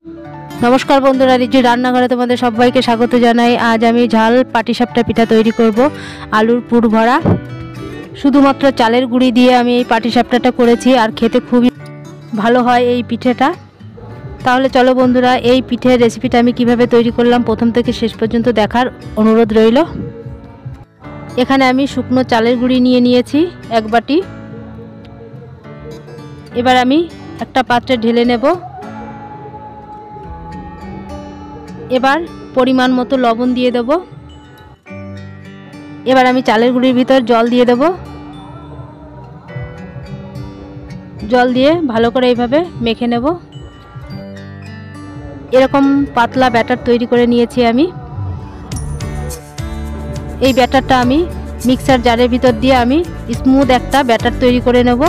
नमस्कार बंधुरा रिजु रान्नाघरे तुम्हादेर सबाइके स्वागत जानाई। आज आमी झाल पाटिसापटा पिठा तैरी करब आलुर पुर भरा। शुधुमात्र चालेर गुड़ी दिए आमी एई पाटिसापटाटा करेछि आर खेते खूबই भालो हय एई पिठाटा। ताहले चलो बंधुरा एई पिठेर रेसिपिटा आमी किभाबे तैरी करलाम प्रथम थेके शेष पर्यन्त देखार अनुरोध रइल। एखाने आमी शुकनो चालेर गुड़ी निये निয়েছি एक बाटी। एबार आमी एकटा पात्रे ढेले नेब। एबार परिमाण मतो लवण दिए देब। एबार आमी चालेर गुड़िर भीतर जल दिए देब। जल दिए भालो करे एइभाबे मेखे नेब। एरकम पातला बैटार तैरी करे निয়েছি आमी। এই ব্যাটারটা আমি মিক্সার জারের ভিতর দিয়ে আমি স্মুথ একটা ব্যাটার তৈরি করে নেব।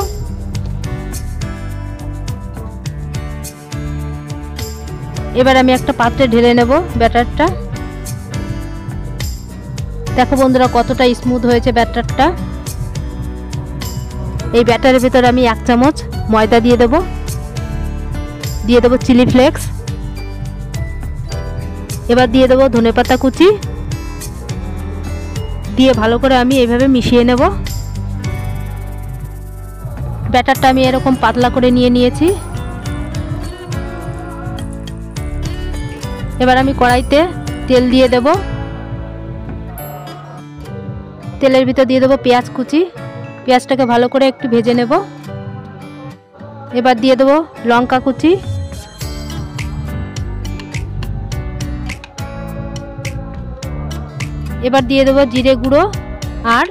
এবার আমি একটা পাত্রে ঢেলে নেব ব্যাটারটা। দেখো বন্ধুরা কতটা স্মুথ হয়েছে ব্যাটারটা। এই ব্যাটারের ভিতর আমি 1 চামচ ময়দা দিয়ে দেব। দিয়ে দেব চিলি ফ্লেক্স। এবার দিয়ে দেব ধনেপাতা কুচি। দিয়ে ভালো করে আমি এইভাবে মিশিয়ে নেব। ব্যাটারটা আমি এরকম পাতলা করে নিয়েছি। এবার আমি কড়াইতে তেল দিয়ে দেব। তেলের ভিতর দিয়ে দেব পেঁয়াজ কুচি। পেঁয়াজটাকে ভালো করে একটু ভেজে নেব। এবার দিয়ে দেব লঙ্কা কুচি। এবার দিয়ে দেব জিরে গুঁড়ো আর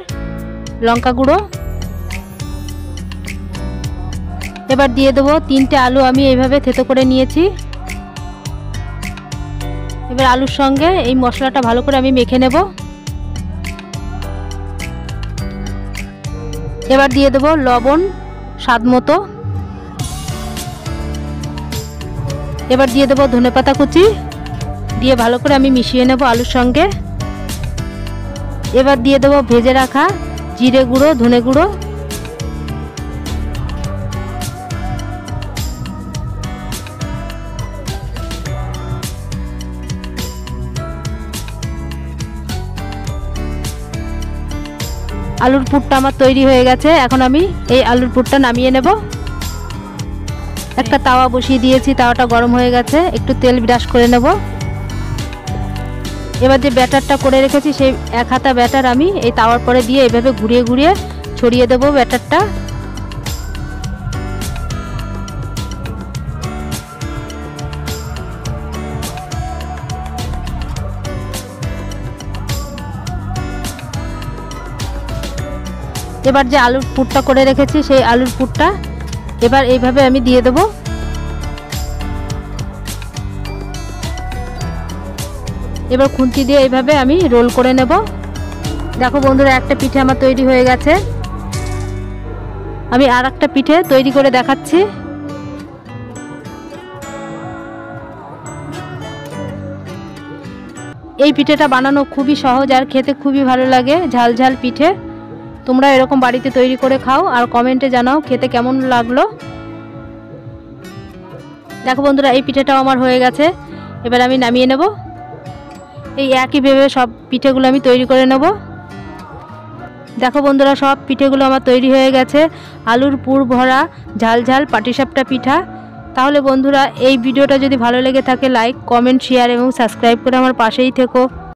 লঙ্কা গুঁড়ো। এবার দিয়ে দেব 3টে আলু আমি এইভাবে থেতো করে নিয়েছি। এবার আলুর সঙ্গে এই মশলাটা ভালো করে আমি মেখে নেব। এবার দিয়ে দেব লবণ স্বাদ মতো। এবার দিয়ে দেব ধনেপাতা কুচি। দিয়ে ভালো করে আমি মিশিয়ে নেব আলুর সঙ্গে। এবার দিয়ে দেব ভেজে রাখা জিরে গুঁড়ো ধনে গুঁড়ো। আলুর পুরটা আমার তৈরি হয়ে গেছে। এখন আমি এই আলুর পুরটা নামিয়ে নেব। একটা তাওয়া বসিয়ে দিয়েছি, তাওয়াটা গরম হয়ে গেছে। একটু তেল ব্রাশ করে নেব। এবার যে ব্যাটারটা করে রেখেছি সেই 1 হাতা ব্যাটার আমি এই তাওয়ার পরে দিয়ে এইভাবে ঘুরিয়ে ঘুরিয়ে ছড়িয়ে দেব ব্যাটারটা। এবার যে আলুর পুরটা করে রেখেছি সেই আলুর পুরটা এবার এইভাবে আমি দিয়ে দেব। এবার খুন্তি দিয়ে এইভাবে আমি রোল করে নেব। দেখো বন্ধুরা একটা পিঠে আমার তৈরি হয়ে গেছে। আমি আর একটা পিঠে তৈরি করে দেখাচ্ছি। এই পিঠেটা বানানো খুবই সহজ আর খেতে খুবই ভালো লাগে। ঝাল ঝাল পিঠে। তোমরা এরকম বাড়িতে তৈরি করে খাও আর কমেন্টে জানাও খেতে কেমন লাগলো। দেখো বন্ধুরা এই পিঠেটাও আমার হয়ে গেছে। এবার আমি নামিয়ে নেব। এই একইভাবে সব পিঠেগুলো আমি তৈরি করে নেব। দেখো বন্ধুরা সব পিঠেগুলো আমার তৈরি হয়ে গেছে। আলুর পুর ভরা ঝাল ঝাল পাটিসাপটা পিঠা। তাহলে বন্ধুরা এই ভিডিওটা যদি ভালো লেগে থাকে লাইক কমেন্ট শেয়ার এবং সাবস্ক্রাইব করে আমার পাশেই থেকো।